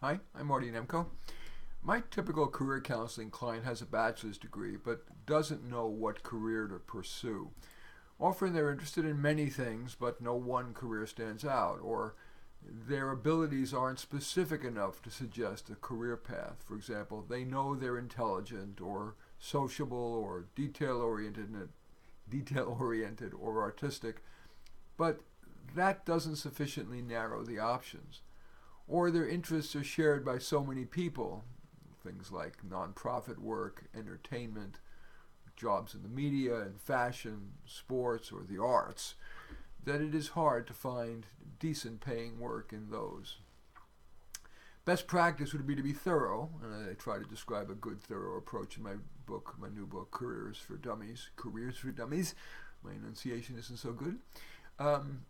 Hi, I'm Marty Nemko. My typical career counseling client has a bachelor's degree but doesn't know what career to pursue. Often they're interested in many things, but no one career stands out, or their abilities aren't specific enough to suggest a career path. For example, they know they're intelligent or sociable or detail oriented or artistic, but that doesn't sufficiently narrow the options. Or their interests are shared by so many people, things like nonprofit work, entertainment, jobs in the media and fashion, sports, or the arts, that it is hard to find decent paying work in those. Best practice would be to be thorough, and I try to describe a good, thorough approach in my new book, Careers for Dummies. Careers for Dummies. My enunciation isn't so good. Um,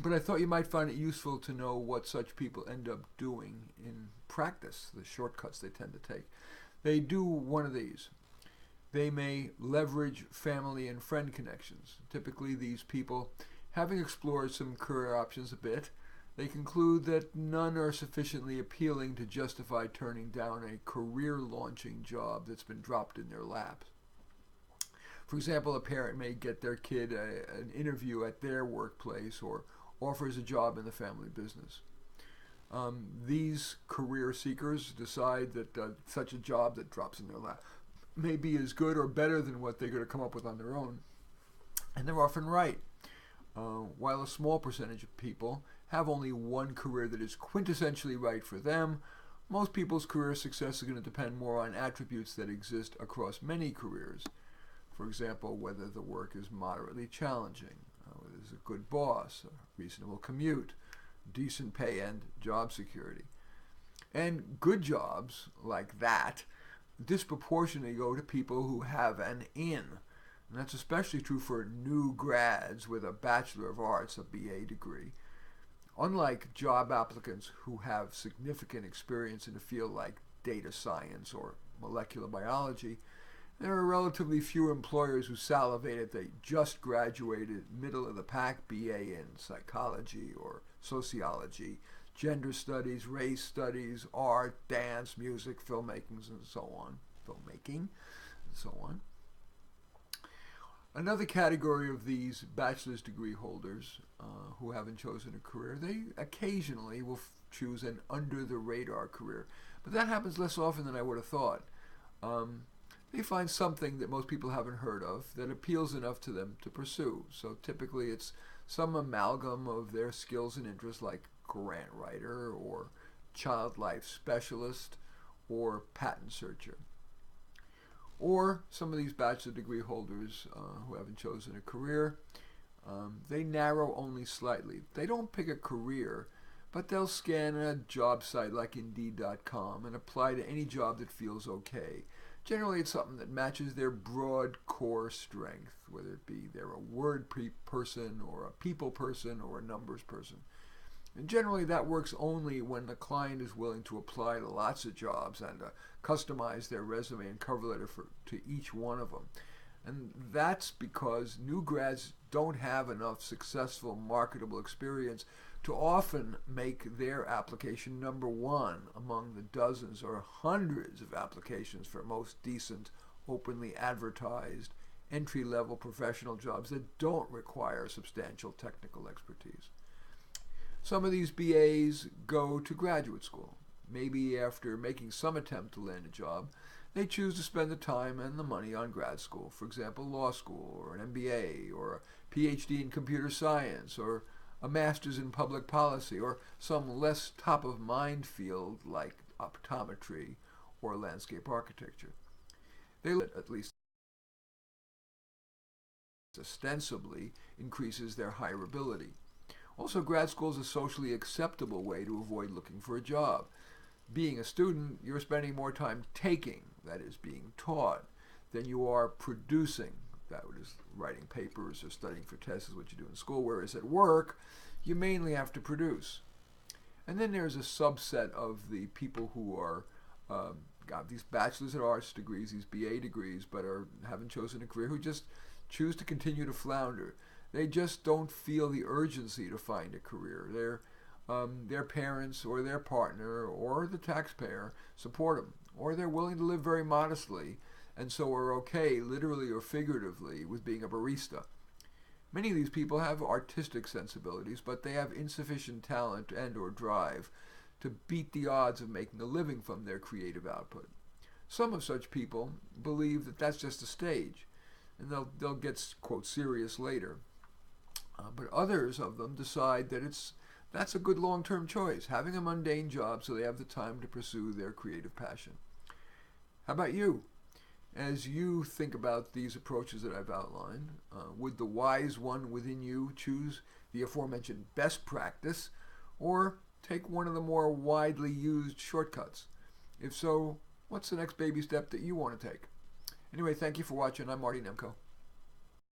but I thought you might find it useful to know what such people end up doing in practice, the shortcuts they tend to take. They do one of these. They may leverage family and friend connections. Typically, these people, having explored some career options a bit, they conclude that none are sufficiently appealing to justify turning down a career launching job that's been dropped in their lap. For example, a parent may get their kid an interview at their workplace or offers a job in the family business. These career seekers decide that such a job that drops in their lap may be as good or better than what they're going to come up with on their own. And they're often right. While a small percentage of people have only one career that is quintessentially right for them, most people's career success is going to depend more on attributes that exist across many careers. For example, whether the work is moderately challenging, whether there's a good boss, a reasonable commute, decent pay, and job security. And good jobs like that disproportionately go to people who have an in. And that's especially true for new grads with a Bachelor of Arts, a BA degree. Unlike job applicants who have significant experience in a field like data science or molecular biology, there are relatively few employers who salivate at the just graduated middle of the pack BA in psychology or sociology, gender studies, race studies, art, dance, music, filmmaking, and so on. Another category of these bachelor's degree holders who haven't chosen a career, they occasionally will choose an under the radar career. But that happens less often than I would have thought. They find something that most people haven't heard of that appeals enough to them to pursue. So typically it's some amalgam of their skills and interests, like grant writer or child life specialist or patent searcher. Or some of these bachelor degree holders who haven't chosen a career, they narrow only slightly. They don't pick a career, but they'll scan a job site like Indeed.com and apply to any job that feels okay. Generally, it's something that matches their broad core strength, whether it be they're a word person or a people person or a numbers person. And generally, that works only when the client is willing to apply to lots of jobs and customize their resume and cover letter to each one of them. And that's because new grads don't have enough successful marketable experience to often make their application number one among the dozens or hundreds of applications for most decent, openly advertised, entry-level professional jobs that don't require substantial technical expertise. Some of these BAs go to graduate school. Maybe after making some attempt to land a job, they choose to spend the time and the money on grad school, for example, law school or an MBA or a PhD in computer science or a master's in public policy or some less top of mind field like optometry or landscape architecture. They at least ostensibly increases their hireability. Also, grad school is a socially acceptable way to avoid looking for a job. Being a student, you're spending more time taking, that is, being taught, than you are producing, that is, writing papers or studying for tests is what you do in school, whereas at work, you mainly have to produce. And then there's a subset of the people who are got these bachelor's of arts degrees, these BA degrees, but haven't chosen a career, who just choose to continue to flounder. They just don't feel the urgency to find a career. They're their parents or their partner or the taxpayer support them, or they're willing to live very modestly and so are okay, literally or figuratively, with being a barista. Many of these people have artistic sensibilities, but they have insufficient talent and or drive to beat the odds of making a living from their creative output. Some of such people believe that that's just a stage, and they'll get, quote, serious later. But others of them decide that that's a good long-term choice, having a mundane job so they have the time to pursue their creative passion. How about you? As you think about these approaches that I've outlined, would the wise one within you choose the aforementioned best practice, or take one of the more widely used shortcuts? If so, what's the next baby step that you want to take? Anyway, thank you for watching. I'm Marty Nemko.